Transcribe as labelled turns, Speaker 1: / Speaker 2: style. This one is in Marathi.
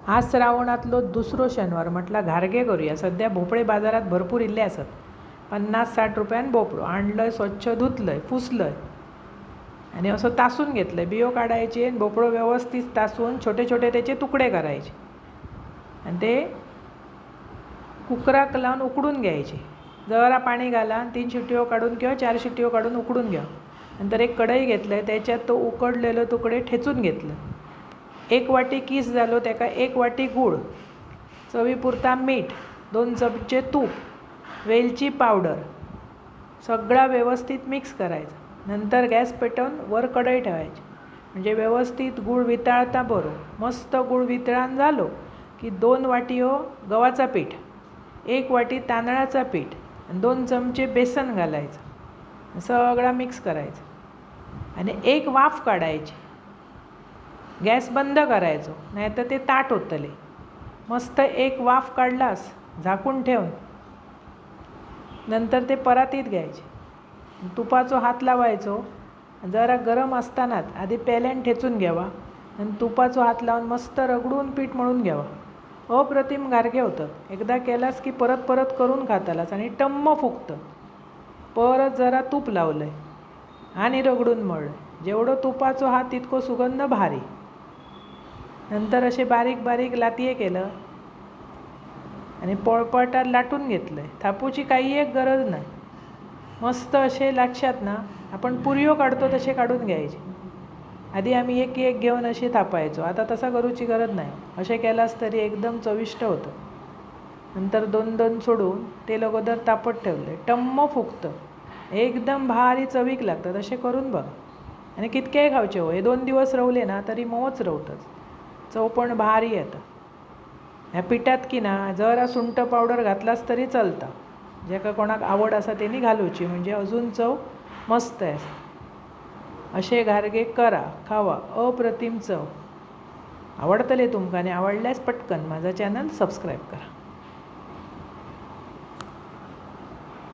Speaker 1: आज श्रावणातलो दुसरो शनिवार म्हटला घारगे करूया. सध्या भोपळे बाजारात भरपूर इल्ले असत. 50-60 रुपयान भोपळो आणलंय, स्वच्छ धुतलंय, पुसलंय आणि असं तासून घेतलंय. बियो काढायचे आणि भोपळो व्यवस्थित तासून छोटे छोटे त्याचे तुकडे करायचे आणि ते कुकराक लावून उकडून घ्यायचे. जरा पाणी घाला आणि 3 शिट्ट्यो काढून किंवा 4 शिट्ट्यो काढून उकडून घ्या. नंतर एक कढई घेतलं, त्याच्यात तो उकडलेलो तुकडे ठेचून घेतलं. 1 वाटी किस झालो, त्याका 1 वाटी गूळ, चवीपुरता मीठ, 2 चमचे तूप, वेलची पावडर, सगळा व्यवस्थित मिक्स करायचा. नंतर गॅस पेटवून वर कढई ठेवायची म्हणजे व्यवस्थित गूळ वितळता बरो. मस्त गूळ वितळान झालो की 2 वाटी गव्हाचा पीठ, 1 वाटी तांदळाचा पीठ आणि 2 चमचे बेसन घालायचं. सगळा मिक्स करायचं आणि एक वाफ काढायची. गॅस बंद करायचो, नाहीतर ते ताट होतले. मस्त एक वाफ काढलास झाकून ठेवून नंतर ते परातीत घ्यायचे. तुपाचो हात लावायचो. जरा गरम असतानाच आधी पेल्यान ठेचून घ्यावा आणि तुपाचो हात लावून मस्त रगडून पीठ मळून घ्यावा. अप्रतिम गारगे होतं. एकदा केलास की परत परत करून खातालास आणि टम्म फुगतं. परत जरा तूप लावलं आहे आणि रगडून मळलं. जेवढं तुपाचो हात तितको सुगंध भारी. नंतर असे बारीक बारीक लातये केलं आणि पोळपाटात लाटून घेतलं आहे. थापूची काही एक गरज नाही. मस्त असे लागशात ना, आपण पुऱ्यो काढतो तसे काढून घ्यायचे. आधी आम्ही एक एक घेऊन असे थापायचो, आता तसा करूची गरज नाही. असे केलास तरी एकदम चविष्ट होतं. नंतर 2-2 सोडून तेल अगोदर तापत ठेवले. टम्म फुगतं, एकदम भारी चवीक लागतं. तसे करून बघ आणि कितकेही खावचे हो. हे 2 दिवस रवले ना तरी मऊच रवतंच. चव पण भारी येतं. ह्या पिठात की ना जरा सुंठ पावडर घातलास तरी चलता. जेका कोणाक आवड असा त्यांनी घालूची म्हणजे अजून चव मस्त आहे. असे घारगे करा, खावा, अप्रतिम चव. आवडतले तुमका आणि आवडल्यास पटकन माझा चॅनल सबस्क्राईब करा.